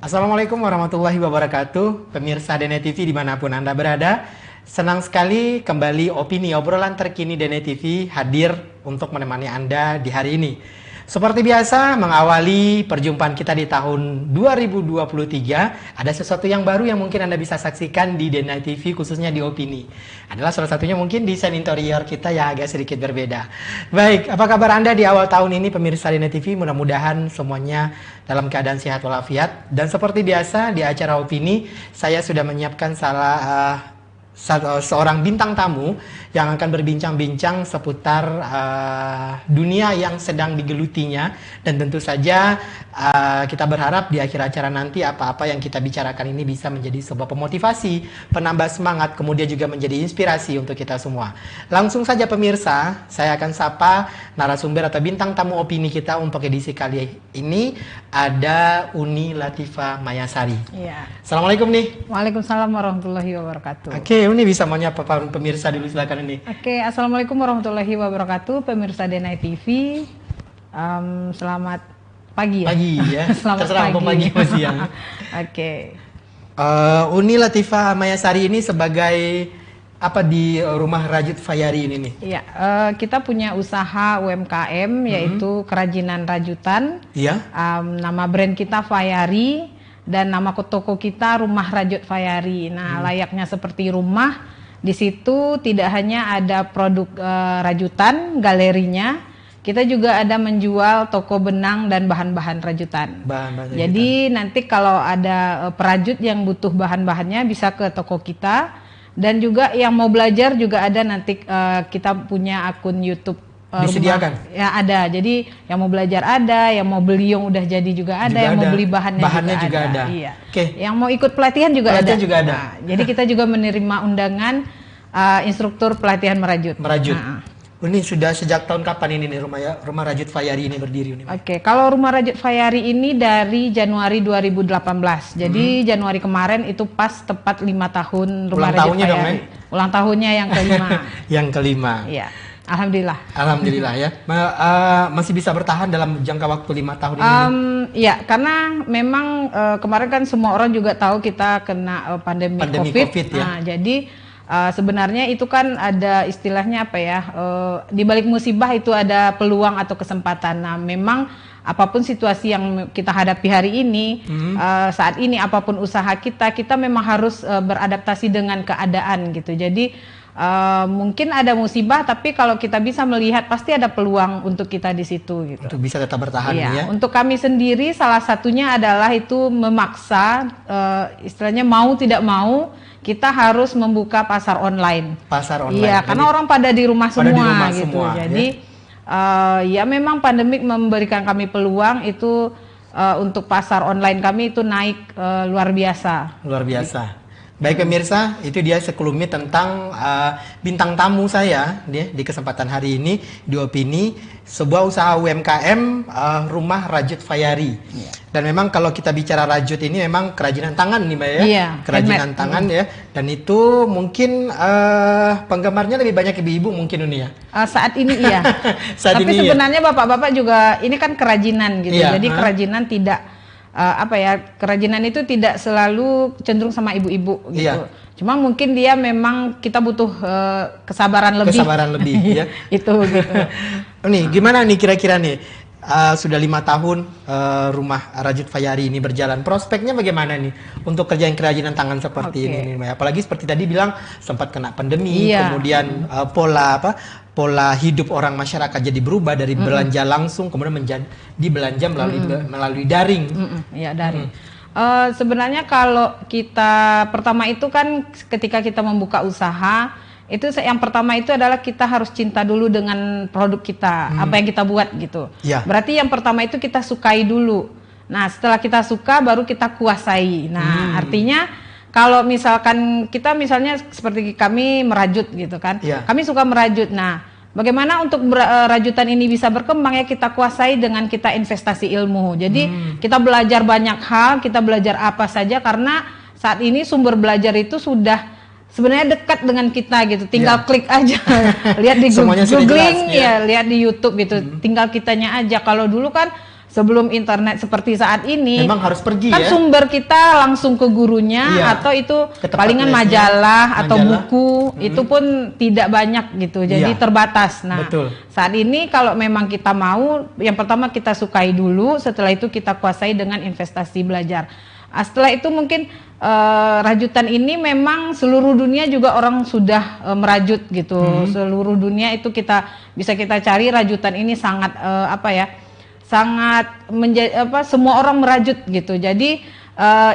Assalamualaikum warahmatullahi wabarakatuh, pemirsa DNE TV dimanapun Anda berada. Senang sekali kembali opini obrolan terkini DNE TV hadir untuk menemani Anda di hari ini. Seperti biasa, mengawali perjumpaan kita di tahun 2023, ada sesuatu yang baru yang mungkin Anda bisa saksikan di DNE TV, khususnya di opini. Adalah salah satunya mungkin desain interior kita yang agak sedikit berbeda. Baik, apa kabar Anda di awal tahun ini pemirsa DNE TV? Mudah-mudahan semuanya dalam keadaan sehat walafiat. Dan seperti biasa di acara opini, saya sudah menyiapkan seorang bintang tamu yang akan berbincang-bincang seputar dunia yang sedang digelutinya, dan tentu saja kita berharap di akhir acara nanti apa-apa yang kita bicarakan ini bisa menjadi sebuah pemotivasi, penambah semangat, kemudian juga menjadi inspirasi untuk kita semua. Langsung saja pemirsa, saya akan sapa narasumber atau bintang tamu opini kita untuk edisi kali ini. Ada Uni Latifah Mayasari. Iya. Assalamualaikum nih. Waalaikumsalam warahmatullahi wabarakatuh. Oke, Uni bisa menyapa pemirsa dulu, silakan Uni. Oke, assalamualaikum warahmatullahi wabarakatuh, pemirsa DNE TV. Selamat pagi ya. Pagi ya. Selamat terserah pagi. pagi atau siang. Oke. Uni Latifah Mayasari ini sebagai apa di Rumah Rajut Fayari ini nih? Iya, kita punya usaha UMKM yaitu kerajinan rajutan. Iya. Nama brand kita Fayari dan nama toko kita Rumah Rajut Fayari. Nah, layaknya seperti rumah, di situ tidak hanya ada produk rajutan, galerinya, kita juga ada menjual toko benang dan bahan-bahan rajutan. Jadi nanti kalau ada perajut yang butuh bahan-bahannya bisa ke toko kita. Dan juga yang mau belajar juga ada nanti kita punya akun YouTube disediakan. Rumah, ya ada. Jadi yang mau belajar ada, yang mau beli yang udah jadi juga ada, yang mau beli bahannya juga ada. Iya. Oke. Yang mau ikut pelatihan juga ada. Juga ada. Nah, jadi kita juga menerima undangan instruktur pelatihan merajut. Ini sudah sejak tahun kapan ini nih Rumah Rajut Fayari ini berdiri nih? Oke, kalau Rumah Rajut Fayari ini dari Januari 2018. Jadi Januari kemarin itu pas tepat 5 tahun Rumah Rajut Fayari. Dong, ulang tahunnya yang kelima. Yang kelima. Iya. Alhamdulillah. Alhamdulillah ya. Masih bisa bertahan dalam jangka waktu 5 tahun ini? Ya, karena memang kemarin kan semua orang juga tahu kita kena pandemi COVID ya. Nah, jadi sebenarnya itu kan ada istilahnya apa ya, di balik musibah itu ada peluang atau kesempatan. Nah, memang apapun situasi yang kita hadapi hari ini, saat ini apapun usaha kita memang harus beradaptasi dengan keadaan gitu. Jadi mungkin ada musibah, tapi kalau kita bisa melihat pasti ada peluang untuk kita di situ gitu. Untuk bisa tetap bertahan ya. Untuk kami sendiri salah satunya adalah itu memaksa, istilahnya mau tidak mau kita harus membuka pasar online. Pasar online. Iya, karena orang pada di rumah semua gitu. Jadi ya memang pandemik memberikan kami peluang itu untuk pasar online kami itu naik luar biasa. Luar biasa. Baik pemirsa, itu dia sekelumit tentang bintang tamu saya di kesempatan hari ini di opini, sebuah usaha UMKM Rumah Rajut Fayari. Yeah. Dan memang kalau kita bicara rajut ini memang kerajinan tangan nih Mbak ya. Yeah, kerajinan tangan ya. Dan itu mungkin penggemarnya lebih banyak ibu-ibu mungkin ini ya. Saat ini iya. Tapi ini sebenarnya bapak-bapak juga ini kan kerajinan gitu. Yeah. Jadi kerajinan tidak kerajinan itu tidak selalu cenderung sama ibu-ibu gitu. Iya. Cuma mungkin dia memang kita butuh kesabaran lebih. Kesabaran lebih ya. Itu gitu. Nih, gimana nih kira-kira nih? Sudah 5 tahun Rumah Rajut Fayari ini berjalan. Prospeknya bagaimana nih untuk kerjaan kerajinan tangan seperti ini nih? Apalagi seperti tadi bilang sempat kena pandemi, kemudian pola hidup orang masyarakat jadi berubah dari belanja langsung kemudian menjadi belanja melalui daring. Iya, daring. Sebenarnya kalau kita pertama itu kan ketika kita membuka usaha itu yang pertama itu adalah kita harus cinta dulu dengan produk kita, apa yang kita buat gitu. Ya. Berarti yang pertama itu kita sukai dulu. Nah, setelah kita suka baru kita kuasai. Nah, artinya kalau misalkan kita misalnya seperti kami merajut gitu kan, kami suka merajut. Nah, bagaimana untuk rajutan ini bisa berkembang ya kita kuasai dengan kita investasi ilmu. Jadi kita belajar banyak hal, kita belajar apa saja karena saat ini sumber belajar itu sudah sebenarnya dekat dengan kita gitu, tinggal klik aja, lihat di googling, lihat di YouTube gitu, tinggal kitanya aja. Kalau dulu kan sebelum internet seperti saat ini memang harus pergi kan ya. sumber kita langsung ke gurunya atau itu palingan majalah atau buku itu pun tidak banyak gitu, jadi terbatas. Nah, saat ini kalau memang kita mau, yang pertama kita sukai dulu, setelah itu kita kuasai dengan investasi belajar. Setelah itu mungkin rajutan ini memang seluruh dunia juga orang sudah merajut gitu. Seluruh dunia itu bisa kita cari rajutan ini sangat sangat semua orang merajut gitu. Jadi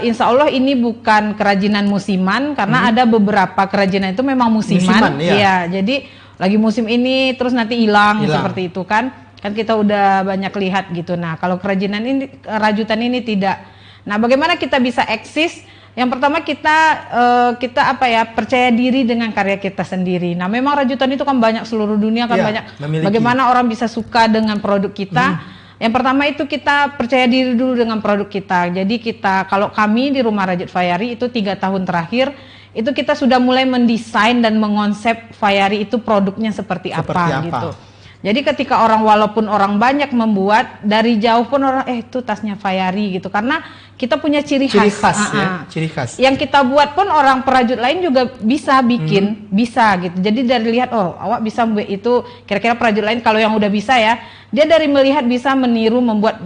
insya Allah ini bukan kerajinan musiman, karena ada beberapa kerajinan itu memang musiman ya. Jadi lagi musim ini terus nanti hilang seperti itu kan kita udah banyak lihat gitu. Nah, kalau rajutan ini tidak. Nah, bagaimana kita bisa eksis? Yang pertama kita percaya diri dengan karya kita sendiri. Nah, memang rajutan itu kan banyak, seluruh dunia kan banyak. Bagaimana orang bisa suka dengan produk kita? Yang pertama itu kita percaya diri dulu dengan produk kita. Jadi kalau kami di Rumah Rajut Fayari itu 3 tahun terakhir itu kita sudah mulai mendesain dan mengonsep Fayari itu produknya seperti apa gitu. Jadi ketika walaupun orang banyak membuat, dari jauh pun orang itu tasnya Fayari gitu, karena kita punya ciri khas. Ciri khas. Yang kita buat pun orang perajut lain juga bisa bikin, bisa gitu. Jadi dari lihat awak bisa buat itu, kira-kira perajut lain kalau yang udah bisa ya, dia dari melihat bisa meniru membuat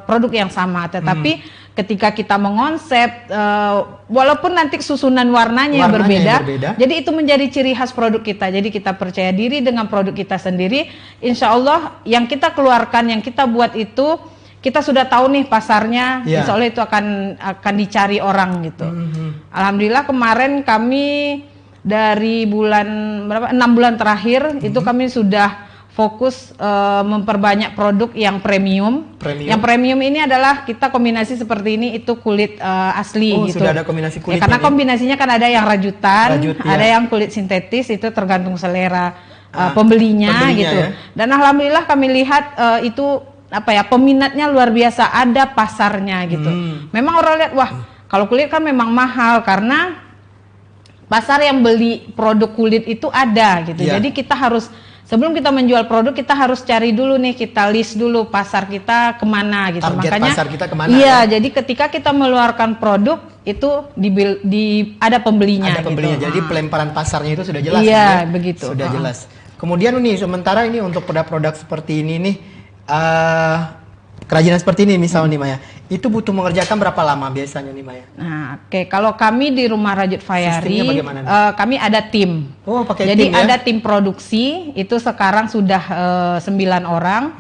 produk yang sama. Tetapi ketika kita mengonsep, walaupun nanti susunan warnanya berbeda, jadi itu menjadi ciri khas produk kita. Jadi kita percaya diri dengan produk kita sendiri. Insya Allah yang kita keluarkan, yang kita buat itu, kita sudah tahu nih pasarnya. Insya Allah itu akan dicari orang gitu. Alhamdulillah kemarin kami dari 6 bulan terakhir itu kami sudah fokus memperbanyak produk yang premium. Yang premium ini adalah kita kombinasi seperti ini, itu kulit asli gitu. Sudah ada kombinasi kulit. Karena kombinasinya kan ada yang rajutan, ada yang kulit sintetis, itu tergantung selera pembelinya gitu. Dan alhamdulillah kami lihat itu peminatnya luar biasa, ada pasarnya gitu. Memang orang lihat, wah kalau kulit kan memang mahal, karena pasar yang beli produk kulit itu ada gitu. Jadi kita harus, sebelum kita menjual produk, kita harus cari dulu nih, kita list dulu pasar kita kemana gitu. Makanya pasar kita kemana, jadi ketika kita mengeluarkan produk itu ada pembelinya. Ada pembelinya. Jadi pelemparan pasarnya itu sudah jelas. Begitu. Sudah jelas. Kemudian nih, sementara ini untuk produk-produk seperti ini nih, kerajinan seperti ini misalnya nih Maya, itu butuh mengerjakan berapa lama biasanya nih Maya? Nah, kalau kami di Rumah Rajut Fayari, kami ada tim. Pakai jadi tim ya? Ada tim produksi, itu sekarang sudah 9 orang.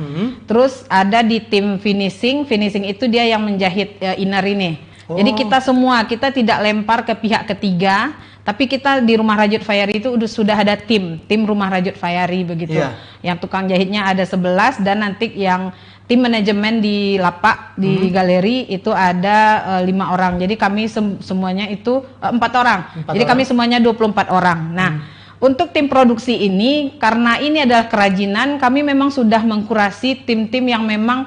Terus ada di tim finishing itu dia yang menjahit inner ini. Jadi kita tidak lempar ke pihak ketiga, tapi kita di Rumah Rajut Fayari itu sudah ada tim Rumah Rajut Fayari begitu. Yang tukang jahitnya ada 11, dan nanti yang tim manajemen di lapak di galeri itu ada 5 orang. Jadi kami semuanya itu 4 orang. Jadi kami semuanya 24 orang. Nah, untuk tim produksi ini, karena ini adalah kerajinan, kami memang sudah mengkurasi tim-tim yang memang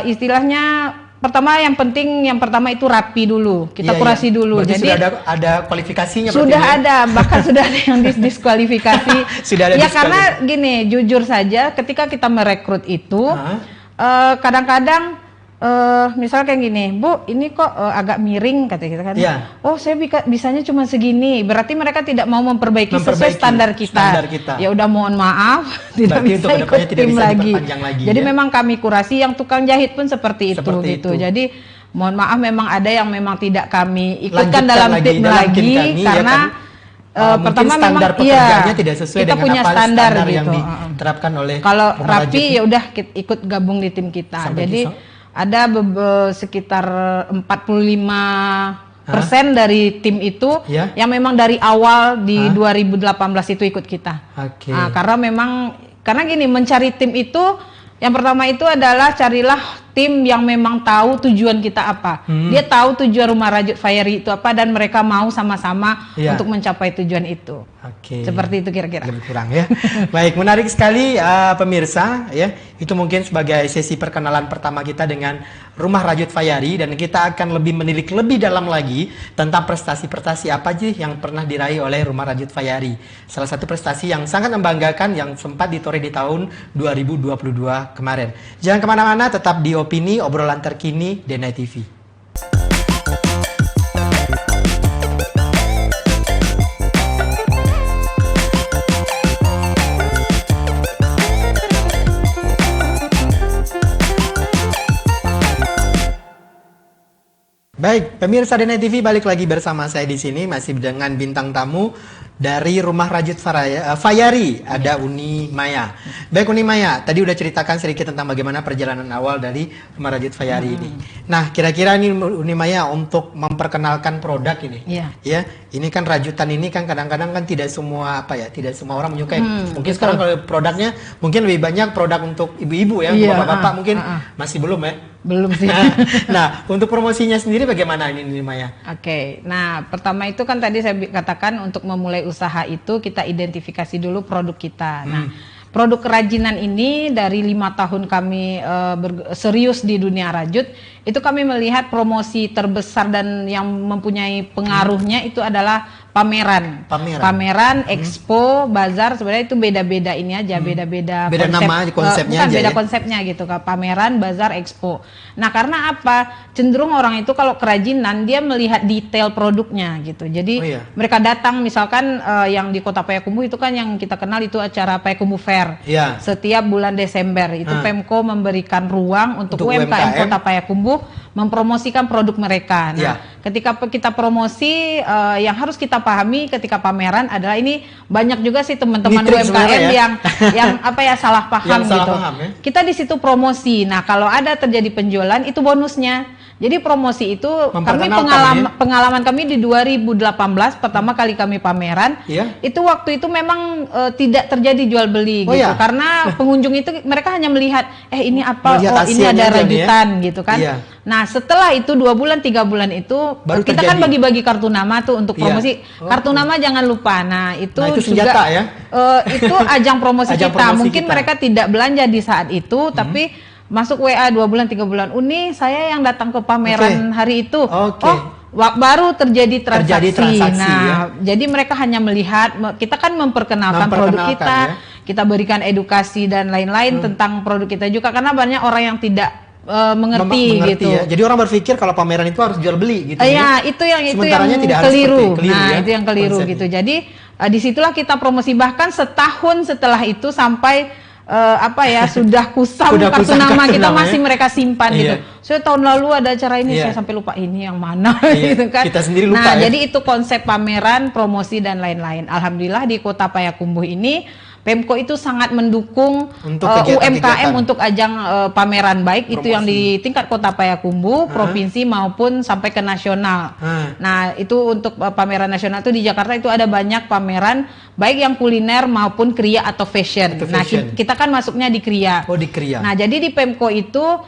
istilahnya yang pertama itu rapi dulu. Kita kurasi dulu. Berarti jadi sudah ada kualifikasinya. Sudah ada, bahkan sudah ada yang diskualifikasi. Sudah ada karena gini, jujur saja, ketika kita merekrut itu kadang-kadang misalnya kayak gini, Bu, ini kok agak miring kata kita kan. Oh, saya bisanya cuma segini. Berarti mereka tidak mau memperbaiki sesuai standar kita. Ya udah, mohon maaf, tidak bisa ikut tim lagi. Jadi memang kami kurasi, yang tukang jahit pun seperti itu gitu. Jadi mohon maaf, memang ada yang memang tidak kami ikutkan dalam tim lagi karena pertama memang tidak sesuai kita dengan punya standar gitu yang diterapkan oleh kalau rapi ya udah ikut gabung di tim kita. Jadi ada sekitar 45% dari tim itu yang memang dari awal di 2018 itu ikut kita. Karena gini, mencari tim itu yang pertama itu adalah carilah tim yang memang tahu tujuan kita apa. Dia tahu tujuan Rumah Rajut Fayari itu apa, dan mereka mau sama-sama untuk mencapai tujuan itu. Seperti itu kira-kira. Lebih kurang ya. Baik, menarik sekali pemirsa ya. Itu mungkin sebagai sesi perkenalan pertama kita dengan Rumah Rajut Fayari, dan kita akan lebih menilik lebih dalam lagi tentang prestasi-prestasi apa sih yang pernah diraih oleh Rumah Rajut Fayari. Salah satu prestasi yang sangat membanggakan yang sempat ditoreh di tahun 2022 kemarin. Jangan kemana-mana, tetap di opini, obrolan terkini DNA TV. Baik, pemirsa DNA TV, balik lagi bersama saya di sini masih dengan bintang tamu dari Rumah Rajut Fayari, ada Uni Maya. Baik Uni Maya, tadi udah ceritakan sedikit tentang bagaimana perjalanan awal dari Rumah Rajut Fayari ini. Nah, kira-kira nih Uni Maya untuk memperkenalkan produk ini. Ya, ini kan rajutan ini kan kadang-kadang kan tidak semua tidak semua orang menyukai. Mungkin sekarang kalau produknya mungkin lebih banyak produk untuk ibu-ibu ya, bapak-bapak mungkin masih belum ya. Belum sih. Nah, untuk promosinya sendiri bagaimana ini Maya? Oke, nah pertama itu kan tadi saya katakan untuk memulai usaha itu kita identifikasi dulu produk kita. Nah, produk kerajinan ini dari 5 tahun kami serius di dunia rajut, itu kami melihat promosi terbesar dan yang mempunyai pengaruhnya itu adalah pameran, expo, bazar. Sebenarnya itu beda-beda ini aja, beda-beda konsep, nama konsepnya bukan aja beda ya? Konsepnya gitu, pameran, bazar, expo. Nah, karena apa? Cenderung orang itu kalau kerajinan dia melihat detail produknya gitu. Jadi mereka datang misalkan yang di Kota Payakumbuh itu kan yang kita kenal itu acara Payakumbuh Fair. Setiap bulan Desember itu Pemko memberikan ruang untuk UMKM Kota Payakumbuh mempromosikan produk mereka. Nah, ketika kita promosi yang harus kita pahami ketika pameran adalah ini banyak juga sih teman-teman UMKM yang salah paham gitu. Kita di situ promosi. Nah, kalau ada terjadi penjualan itu bonusnya. Jadi promosi itu kami pengalaman kami di 2018 pertama kali kami pameran, itu waktu itu memang tidak terjadi jual beli gitu. Karena pengunjung itu mereka hanya melihat ini apa, ini ada rajutan gitu kan. Nah, setelah itu 2 bulan 3 bulan itu baru kita kan bagi-bagi kartu nama tuh untuk promosi. Kartu nama jangan lupa. Nah, itu senjata juga itu ajang promosi kita. Mungkin mereka tidak belanja di saat itu tapi masuk WA 2 bulan 3 bulan, Uni saya yang datang ke pameran hari itu. Baru terjadi transaksi. Nah, jadi mereka hanya melihat, kita kan memperkenalkan produk kita, kita berikan edukasi dan lain-lain tentang produk kita juga karena banyak orang yang tidak mengerti gitu. Jadi orang berpikir kalau pameran itu harus jual beli gitu. Itu yang keliru. Nah, itu yang keliru gitu. Jadi disitulah kita promosi, bahkan setahun setelah itu sampai sudah kusam kartu nama kita masih mereka simpan gitu. Saya tahun lalu ada acara ini saya sampai lupa ini yang mana gitu kan. Kita sendiri lupa. Nah, jadi itu konsep pameran, promosi dan lain-lain. Alhamdulillah di Kota Payakumbuh ini Pemko itu sangat mendukung untuk UMKM untuk ajang pameran baik promosi. Itu yang di tingkat Kota Payakumbuh, provinsi maupun sampai ke nasional. Nah, itu untuk pameran nasional itu di Jakarta itu ada banyak pameran baik yang kuliner maupun kriya atau fashion. Nah, kita kan masuknya di kriya. Di kriya. Nah, jadi di Pemko itu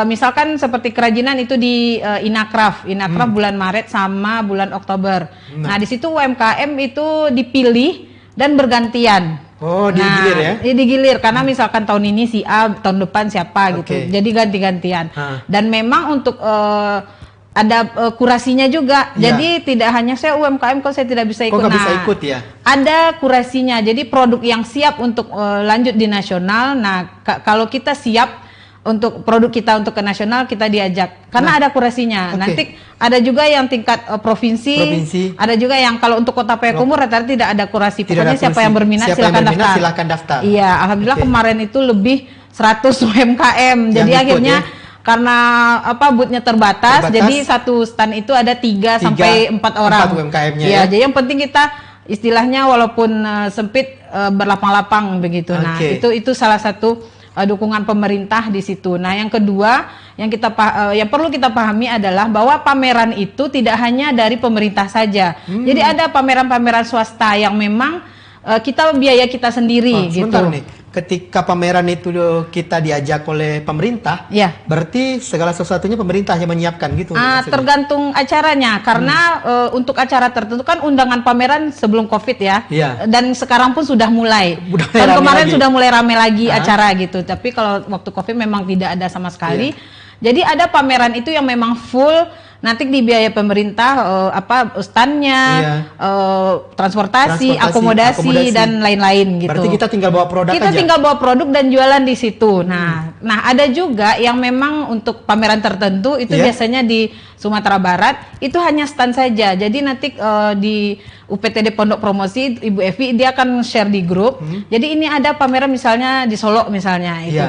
misalkan seperti kerajinan itu di Inakraf bulan Maret sama bulan Oktober. Nah, di situ UMKM itu dipilih dan bergantian. Digilir ya? Digilir karena misalkan tahun ini si A, tahun depan siapa gitu. Jadi ganti-gantian. Dan memang untuk ada kurasinya juga. Jadi tidak hanya saya UMKM kok saya tidak bisa ikut. Nggak bisa ikut ya? Ada kurasinya. Jadi produk yang siap untuk lanjut di nasional. Nah, kalau kita siap untuk produk kita untuk ke nasional kita diajak karena ada kurasinya. Nanti ada juga yang tingkat provinsi, ada juga yang kalau untuk Kota Payakumbuh rata-rata tidak ada kurasi. Pokoknya siapa yang berminat silakan daftar. Iya, alhamdulillah kemarin itu lebih 100 UMKM. Jadi akhirnya karena boothnya terbatas, jadi satu stand itu ada 3 sampai 4 orang. 4 UMKM-nya ya. Jadi yang penting kita istilahnya walaupun sempit berlapang-lapang begitu. Nah, itu salah satu dukungan pemerintah di situ. Nah, yang kedua yang perlu kita pahami adalah bahwa pameran itu tidak hanya dari pemerintah saja. Jadi ada pameran-pameran swasta yang memang kita biaya kita sendiri gitu. Sebentar nih, ketika pameran itu kita diajak oleh pemerintah, berarti segala sesuatunya pemerintah yang menyiapkan gitu. Tergantung acaranya, karena untuk acara tertentu kan undangan pameran sebelum COVID ya, dan sekarang pun sudah mulai. Tahun kemarin sudah mulai rame lagi acara gitu, tapi kalau waktu COVID memang tidak ada sama sekali. Jadi ada pameran itu yang memang full nanti di biaya pemerintah standnya, transportasi, akomodasi dan lain-lain gitu. Berarti kita tinggal bawa produk kita aja. tinggal bawa produk dan jualan di situ. Nah ada juga yang memang untuk pameran tertentu itu biasanya di Sumatera Barat itu hanya stand saja. Jadi nanti di UPTD Pondok Promosi Ibu Evi dia akan share di grup. Jadi ini ada pameran misalnya di Solo misalnya itu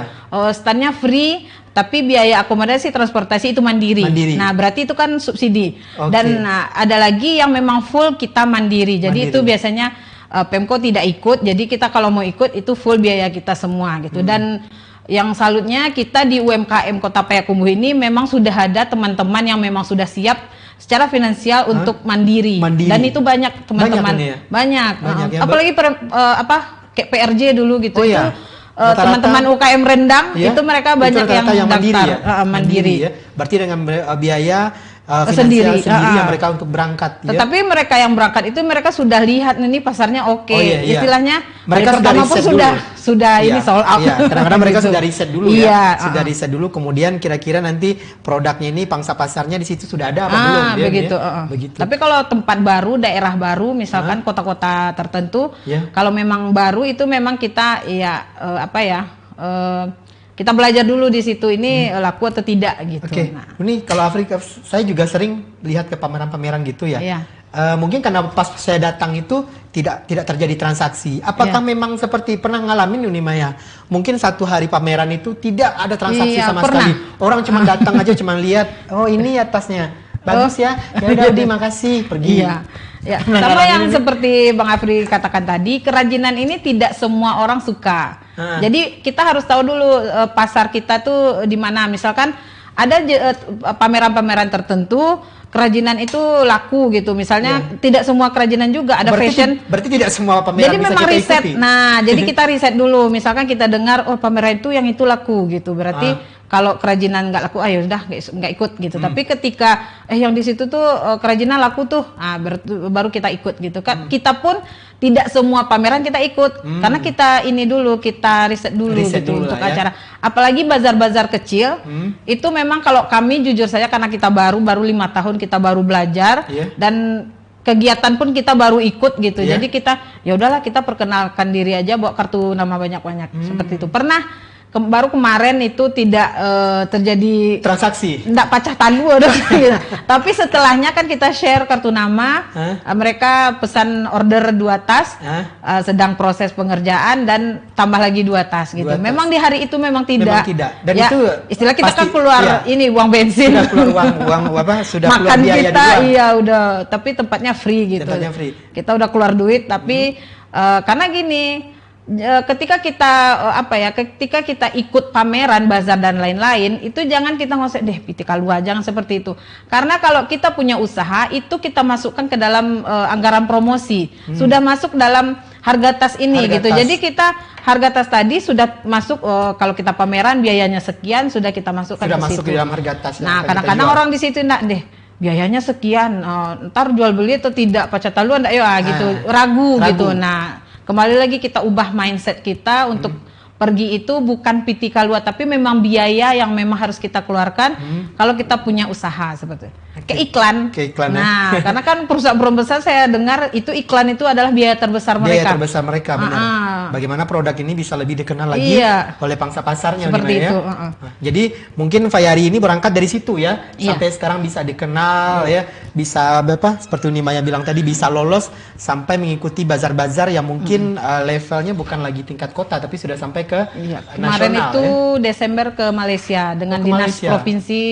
standnya free, tapi biaya akomodasi transportasi itu mandiri. Nah berarti itu kan subsidi. Dan ada lagi yang memang full kita mandiri. Jadi itu biasanya Pemko tidak ikut. Jadi kita kalau mau ikut itu full biaya kita semua gitu. Dan yang salutnya kita di UMKM Kota Payakumbuh ini memang sudah ada teman-teman yang memang sudah siap secara finansial untuk mandiri. Dan itu banyak teman-teman. Banyak. Apalagi kayak PRJ dulu gitu. Teman-teman UKM Rendang itu mereka banyak yang daftar mandiri. Berarti dengan biaya finansial sendiri yang mereka untuk berangkat. Tetapi mereka yang berangkat itu mereka sudah lihat ini pasarnya istilahnya mereka pertama pun sudah ini sold out. Kadang-kadang mereka sudah riset dulu sudah riset dulu, kemudian kira-kira nanti produknya ini pangsa pasarnya di situ sudah ada apa belum begitu. Tapi kalau tempat baru, daerah baru, misalkan kota-kota tertentu, kalau memang baru itu memang kita kita belajar dulu di situ ini laku atau tidak gitu. Ini kalau Afrika saya juga sering lihat ke pameran-pameran gitu ya. Mungkin karena pas saya datang itu tidak terjadi transaksi. Apakah memang seperti pernah ngalamin Uni Maya? Mungkin satu hari pameran itu tidak ada transaksi sama sekali. Orang cuma datang aja cuma lihat, oh ini atasnya bagus ya udah makasih pergi. Sama yang seperti Bang Afri katakan tadi, kerajinan ini tidak semua orang suka. Jadi kita harus tahu dulu pasar kita tuh di mana. Misalkan ada pameran-pameran tertentu kerajinan itu laku gitu. Misalnya tidak semua kerajinan juga ada fashion. Berarti tidak semua pameran jadi bisa memang kita riset. ikuti. Nah, jadi kita riset dulu. Misalkan kita dengar pameran itu yang itu laku gitu. Berarti kalau kerajinan nggak laku, ayo udah nggak ikut gitu. Tapi ketika yang di situ tuh kerajinan laku tuh, baru kita ikut gitu kan. Kita pun tidak semua pameran kita ikut karena kita ini dulu kita riset dulu gitu untuk acara. Apalagi bazar-bazar kecil itu memang kalau kami jujur saja karena kita baru 5 tahun kita baru belajar dan kegiatan pun kita baru ikut gitu. Jadi kita ya udahlah kita perkenalkan diri aja bawa kartu nama banyak-banyak seperti itu. Pernah baru kemarin itu tidak terjadi transaksi, tidak pacah tandu gitu. Tapi setelahnya kan kita share kartu nama, mereka pesan order 2 tas, sedang proses pengerjaan dan tambah lagi 2 tas gitu. Memang di hari itu memang tidak. Dan itu istilah kita kan keluar ini uang bensin, sudah keluar uang sudah makan keluar biaya kita juga. Udah, tapi tempatnya free gitu. Kita udah keluar duit tapi karena gini. Ketika kita ikut pameran, bazar dan lain-lain, itu jangan kita ngosek deh pitika luar, jangan seperti itu. Karena kalau kita punya usaha, itu kita masukkan ke dalam anggaran promosi, sudah masuk dalam harga tas ini gitu. Jadi kita harga tas tadi sudah masuk kalau kita pameran biayanya sekian sudah kita masukkan sudah ke masuk situ. Di dalam harga tas. Nah, kadang-kadang orang di situ enggak deh. Biayanya sekian, ntar jual beli atau tidak pacataluan enggak gitu, ragu gitu. Nah, kembali lagi kita ubah mindset kita untuk pergi itu bukan pitika luar tapi memang biaya yang memang harus kita keluarkan kalau kita punya usaha seperti itu. Keiklan. Nah, karena kan perusahaan besar saya dengar itu iklan itu adalah biaya terbesar mereka. Biaya terbesar mereka, benar. Bagaimana produk ini bisa lebih dikenal lagi oleh pangsa pasarnya seperti itu. Jadi mungkin Fayari ini berangkat dari situ ya, sampai sekarang bisa dikenal ya, bisa seperti Maya bilang tadi bisa lolos sampai mengikuti bazar-bazar yang mungkin levelnya bukan lagi tingkat kota tapi sudah sampai ke nasional. Kemarin itu Desember ke Malaysia dengan dinas provinsi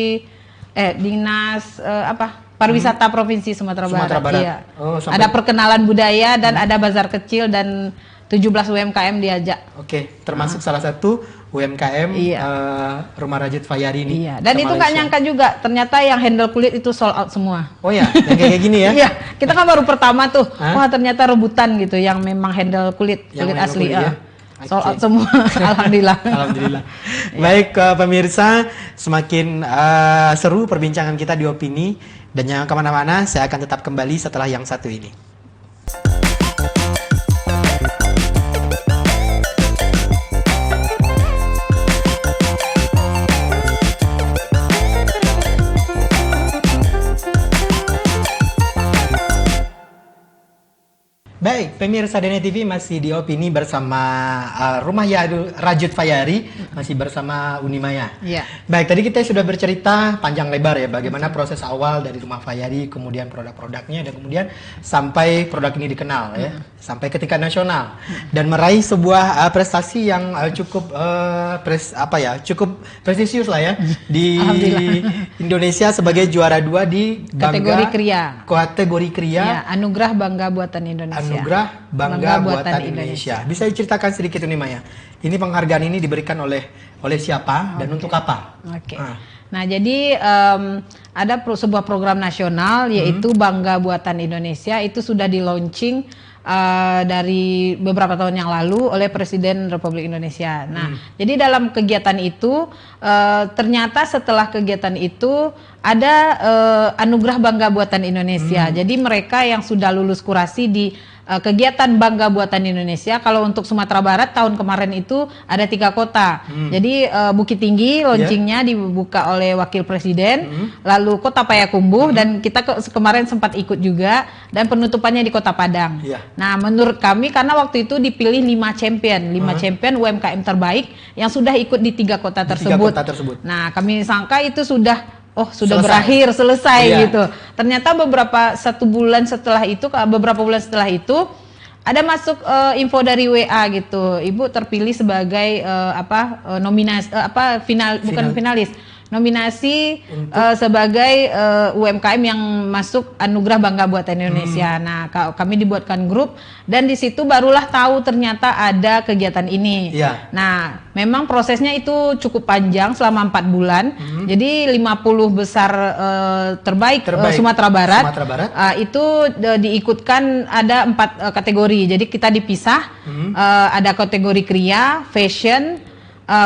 dinas pariwisata provinsi Sumatera Barat. Iya. Ada perkenalan budaya dan ada bazar kecil dan 17 UMKM diajak. Termasuk salah satu UMKM Rumah Rajut Fayari ini. Dan itu nggak nyangka juga ternyata yang handle kulit itu sold out semua. Yang kayak gini ya? Iya, kita kan baru pertama tuh. Wah ternyata rebutan gitu yang memang handle kulit asli. Sold out semua. Alhamdulillah. Baik pemirsa, semakin seru perbincangan kita di Opini dan jangan kemana-mana, saya akan tetap kembali setelah yang satu ini. Baik, pemirsa Dene TV masih di Opini bersama Rumah Yadu Rajut Fayari, masih bersama Unimaya. Iya. Baik, tadi kita sudah bercerita panjang lebar ya bagaimana proses awal dari Rumah Fayari, kemudian produk-produknya dan kemudian sampai produk ini dikenal ya, sampai ke tingkat nasional dan meraih sebuah prestasi yang cukup cukup prestisius lah ya di Indonesia sebagai juara 2 di kategori kria. Kategori kria. Ya, Anugerah Bangga Buatan Indonesia. Anugerah Bangga Buatan Indonesia. Bisa diceritakan sedikit ini Maya? Ini penghargaan ini diberikan oleh siapa dan untuk apa? Oke. Nah, jadi ada sebuah program nasional yaitu Bangga Buatan Indonesia, itu sudah di-launching dari beberapa tahun yang lalu oleh Presiden Republik Indonesia. Nah, jadi dalam kegiatan itu ternyata setelah kegiatan itu ada Anugerah Bangga Buatan Indonesia. Jadi mereka yang sudah lulus kurasi di kegiatan Bangga Buatan Indonesia, kalau untuk Sumatera Barat tahun kemarin itu ada 3 kota. Jadi Bukit Tinggi launchingnya dibuka oleh Wakil Presiden, lalu Kota Payakumbuh dan kita kemarin sempat ikut juga, dan penutupannya di Kota Padang. Nah, menurut kami karena waktu itu dipilih 5 champion UMKM terbaik yang sudah ikut di 3 kota tersebut. Nah, kami sangka itu sudah selesai gitu. Ternyata beberapa bulan setelah itu ada masuk info dari WA gitu. Ibu terpilih sebagai nominasi sebagai UMKM yang masuk Anugerah Bangga Buatan Indonesia. Nah, kami dibuatkan grup dan di situ barulah tahu ternyata ada kegiatan ini. Nah, memang prosesnya itu cukup panjang selama 4 bulan. Jadi 50 besar terbaik Sumatera Barat. Itu diikutkan ada 4 kategori. Jadi kita dipisah. Ada kategori kria, fashion,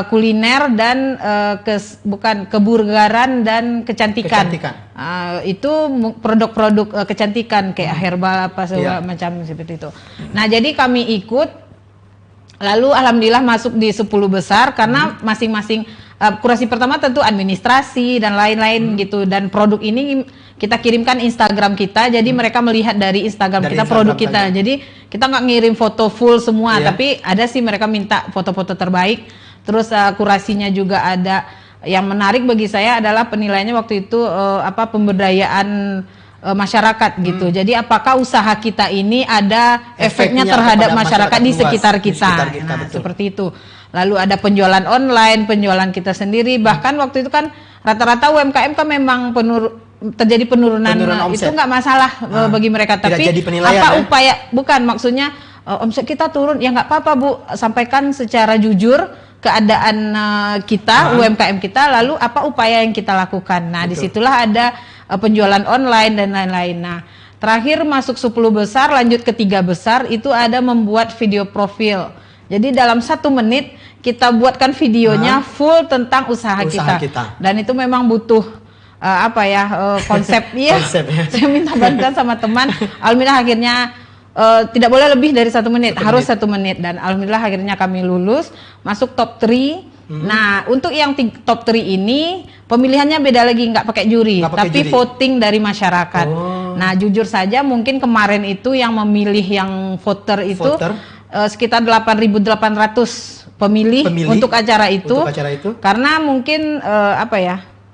kuliner dan kebugaran dan kecantikan. Itu produk-produk kecantikan kayak herbal apa segala macam seperti itu. Nah, jadi kami ikut, lalu alhamdulillah masuk di 10 besar karena masing-masing kurasi pertama tentu administrasi dan lain-lain gitu, dan produk ini kita kirimkan Instagram kita, jadi mereka melihat dari Instagram kita produk kita. Jadi kita nggak ngirim foto full semua, tapi ada sih mereka minta foto-foto terbaik. Terus kurasinya juga ada. Yang menarik bagi saya adalah penilaiannya waktu itu pemberdayaan masyarakat gitu. Jadi apakah usaha kita ini ada efeknya terhadap masyarakat di sekitar kita. Nah, seperti itu. Lalu ada penjualan online, penjualan kita sendiri. Bahkan waktu itu kan rata-rata UMKM kan memang terjadi penurunan itu nggak masalah bagi mereka. Tapi apa upaya? Bukan, maksudnya omset kita turun, ya nggak apa-apa Bu, sampaikan secara jujur keadaan kita, UMKM kita, lalu apa upaya yang kita lakukan. Nah, disitulah ada penjualan online dan lain-lain. Nah, terakhir masuk 10 besar, lanjut ke 3 besar, itu ada membuat video profil. Jadi dalam 1 menit kita buatkan videonya full tentang usaha kita. Dan itu memang butuh konsep. Saya minta bantuan sama teman, alhamdulillah akhirnya tidak boleh lebih dari 1 menit, harus 1 menit, dan alhamdulillah akhirnya kami lulus masuk top 3. Nah, untuk yang top 3 ini pemilihannya beda lagi, nggak pakai juri, tapi voting dari masyarakat. Nah, jujur saja mungkin kemarin itu yang memilih, yang voter itu sekitar 8.800 pemilih untuk acara itu. Karena mungkin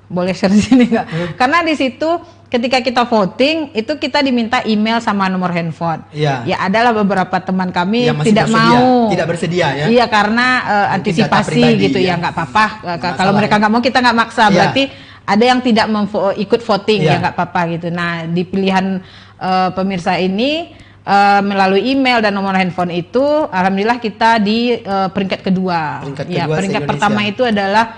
boleh share di sini nggak? Karena di situ ketika kita voting itu kita diminta email sama nomor handphone. Ya adalah beberapa teman kami yang tidak bersedia ya. Iya, karena antisipasi gitu ya, nggak apa-apa. Kalau mereka nggak mau, kita nggak maksa. Berarti ada yang tidak ikut voting, ya nggak apa-apa gitu. Nah, di pilihan pemirsa ini melalui email dan nomor handphone itu, alhamdulillah kita di peringkat kedua. Peringkat pertama itu adalah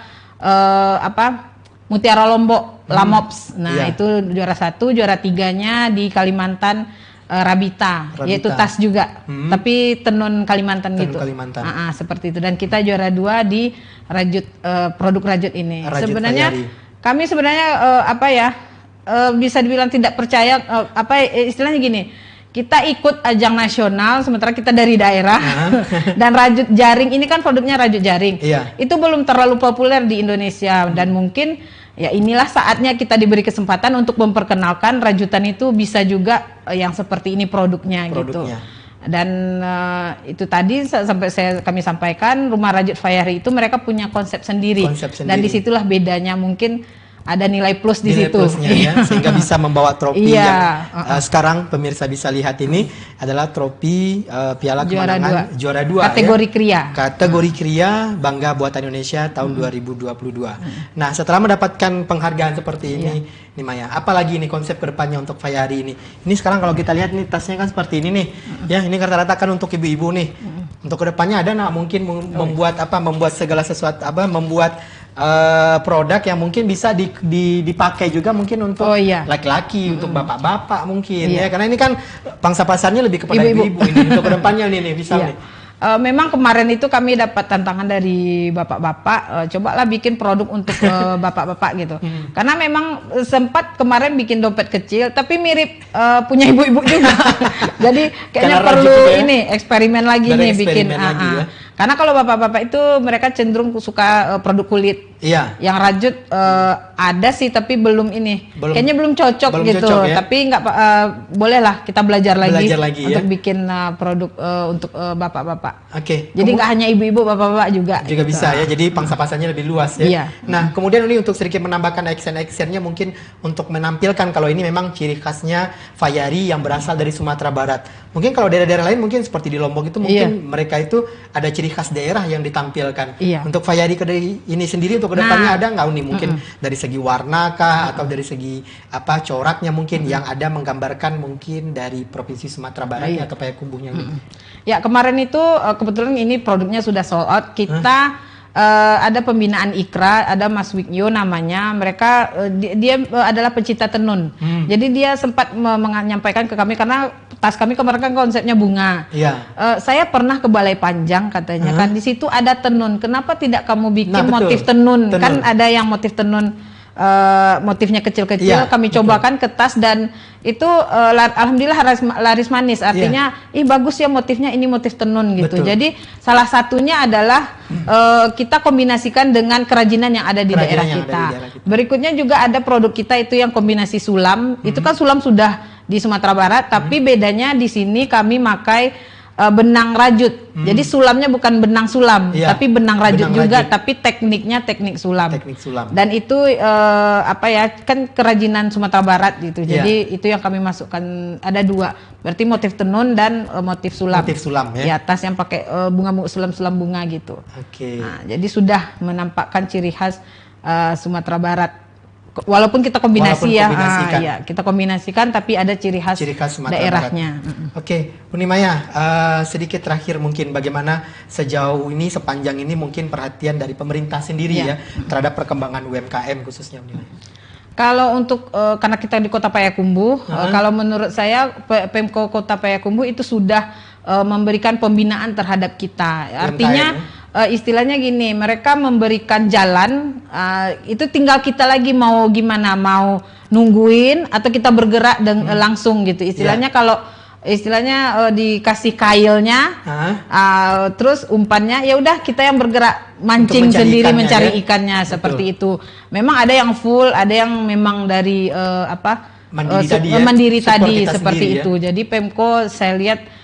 Mutiara Lombok, Lamops. Nah, itu juara 1, juara 3-nya di Kalimantan Rabita, yaitu tas juga, tapi tenun Kalimantan gitu. Seperti itu. Dan kita juara 2 di Rajut, produk Rajut ini. Sebenarnya kami bisa dibilang tidak percaya, istilahnya gini. Kita ikut ajang nasional sementara kita dari daerah. Dan Rajut Jaring ini kan produknya Rajut Jaring. Itu belum terlalu populer di Indonesia, dan mungkin ya inilah saatnya kita diberi kesempatan untuk memperkenalkan rajutan itu bisa juga yang seperti ini produknya. Gitu. Dan itu tadi kami sampaikan Rumah Rajut Fayari itu mereka punya konsep sendiri. Dan disitulah bedanya, mungkin ada nilai plus di situ. Plusnya, ya, sehingga bisa membawa trofi yang sekarang pemirsa bisa lihat ini adalah trofi Piala Kemenangan Juara 2 kategori kria. Kategori kria Bangga Buatan Indonesia tahun 2022. Nah, setelah mendapatkan penghargaan seperti ini, nih Maya, apalagi ini konsep kedepannya untuk Fayari ini? Ini sekarang kalau kita lihat nih tasnya kan seperti ini nih. Ya, ini rata-rata kan untuk ibu-ibu nih. Untuk kedepannya ada nggak mungkin membuat segala sesuatu membuat produk yang mungkin bisa dipakai juga mungkin untuk laki-laki, untuk bapak-bapak mungkin ya, karena ini kan pangsa pasarnya lebih kepada ibu-ibu ini untuk kedepannya nih bisa nih. Memang kemarin itu kami dapat tantangan dari bapak-bapak, cobalah bikin produk untuk bapak-bapak gitu. Karena memang sempat kemarin bikin dompet kecil, tapi mirip punya ibu-ibu juga. Jadi kayaknya perlu ini eksperimen lagi nih bikin. Karena kalau bapak-bapak itu mereka cenderung suka produk kulit. Yang rajut ada sih, tapi kayaknya belum cocok gitu. Ya? Tapi nggak bolehlah kita belajar lagi untuk bikin produk untuk bapak-bapak. Jadi nggak hanya ibu-ibu, bapak-bapak juga bisa ya. Jadi pangsa pasarnya lebih luas ya. Nah, kemudian ini untuk sedikit menambahkan aksen-aksennya mungkin untuk menampilkan kalau ini memang ciri khasnya Fayari yang berasal dari Sumatera Barat. Mungkin kalau daerah-daerah lain mungkin seperti di Lombok itu mungkin mereka itu ada ciri khas daerah yang ditampilkan. Untuk Fayari ini sendiri untuk kedepannya ada nggak nih mungkin dari segi warna kah atau dari segi coraknya mungkin yang ada menggambarkan mungkin dari provinsi Sumatera Barat atau Payakumbuhnya gitu. Ya, kemarin itu kebetulan ini produknya sudah sold out. Kita ada pembinaan Ikra, ada Mas Wigyo namanya. Mereka dia adalah pecinta tenun. Jadi dia sempat menyampaikan ke kami karena tas kami kemarin kan konsepnya bunga. Saya pernah ke Balai Panjang katanya kan di situ ada tenun. Kenapa tidak kamu bikin motif tenun? Kan ada yang motif tenun motifnya kecil-kecil. Kami cobakan ke tas dan itu alhamdulillah laris manis. Artinya bagus ya motifnya, ini motif tenun gitu. Jadi salah satunya adalah kita kombinasikan dengan kerajinan yang ada di daerah kita. Berikutnya juga ada produk kita itu yang kombinasi sulam. Itu kan sulam sudah di Sumatera Barat, tapi bedanya di sini kami pakai benang rajut. Jadi sulamnya bukan benang sulam, tapi benang rajut juga, tapi tekniknya teknik sulam. Dan itu kan kerajinan Sumatera Barat gitu. Jadi itu yang kami masukkan, ada dua. Berarti motif tenun dan motif sulam. Motif sulam ya. Di atas yang pakai bunga sulam bunga gitu. Nah, jadi sudah menampakkan ciri khas Sumatera Barat. Walaupun kita kita kombinasikan tapi ada ciri khas daerahnya. Uni Maya, sedikit terakhir mungkin bagaimana sejauh ini sepanjang ini mungkin perhatian dari pemerintah sendiri ya terhadap perkembangan UMKM khususnya Uni Maya. Kalau untuk karena kita di Kota Payakumbuh, kalau menurut saya Pemko Kota Payakumbuh itu sudah memberikan pembinaan terhadap kita. Artinya istilahnya gini, mereka memberikan jalan, itu tinggal kita lagi mau gimana, mau nungguin atau kita bergerak langsung gitu. Istilahnya kalau dikasih kailnya, terus umpannya, ya udah kita yang bergerak mancing sendiri mencari ikannya seperti itu. Memang ada yang full, ada yang memang dari mandiri tadi seperti itu. Jadi Pemko saya lihat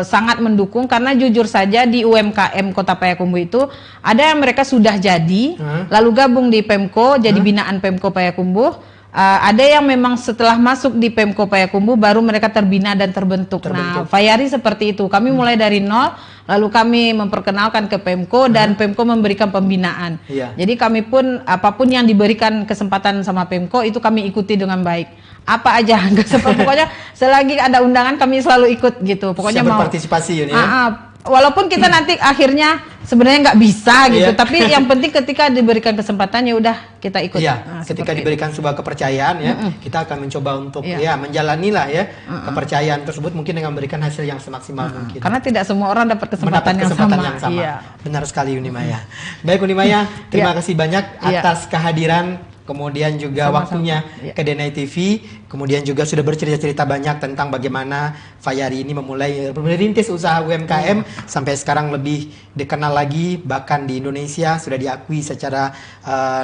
sangat mendukung karena jujur saja di UMKM Kota Payakumbuh itu ada yang mereka sudah jadi lalu gabung di Pemko jadi binaan Pemko Payakumbuh, ada yang memang setelah masuk di Pemko Payakumbuh baru mereka terbina dan terbentuk. Nah, Fayari seperti itu, kami mulai dari nol lalu kami memperkenalkan ke Pemko dan Pemko memberikan pembinaan. Jadi kami pun apapun yang diberikan kesempatan sama Pemko itu kami ikuti dengan baik. Apa aja, pokoknya selagi ada undangan kami selalu ikut gitu. Pokoknya mau berpartisipasi walaupun kita nanti akhirnya sebenarnya nggak bisa gitu, tapi yang penting ketika diberikan kesempatan ya udah kita ikut. Ketika diberikan sebuah kepercayaan kita akan mencoba untuk menjalanilah kepercayaan tersebut mungkin dengan memberikan hasil yang semaksimal mungkin. Karena tidak semua orang dapat kesempatan yang sama. Benar sekali Uni Maya. Baik Uni Maya, terima kasih banyak atas kehadiran kemudian juga waktunya ke DNA TV Kemudian juga sudah bercerita-cerita banyak tentang bagaimana Fayari ini memulai merintis usaha UMKM sampai sekarang lebih dikenal lagi, bahkan di Indonesia sudah diakui secara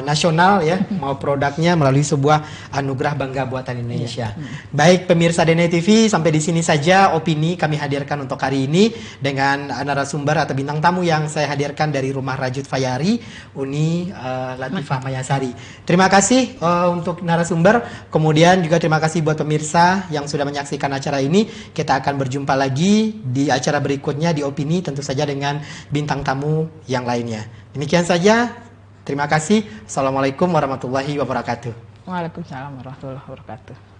nasional ya, mau produknya melalui sebuah anugerah bangga buatan Indonesia. Baik pemirsa DNA TV, sampai di sini saja opini kami hadirkan untuk hari ini dengan narasumber atau bintang tamu yang saya hadirkan dari Rumah Rajut Fayari, Uni Latifah Mayasari. Terima kasih untuk narasumber, kemudian juga terima kasih buat pemirsa yang sudah menyaksikan acara ini. Kita akan berjumpa lagi di acara berikutnya di opini, tentu saja dengan bintang tamu yang lainnya. Demikian saja, terima kasih. Assalamualaikum warahmatullahi wabarakatuh. Waalaikumsalam warahmatullahi wabarakatuh.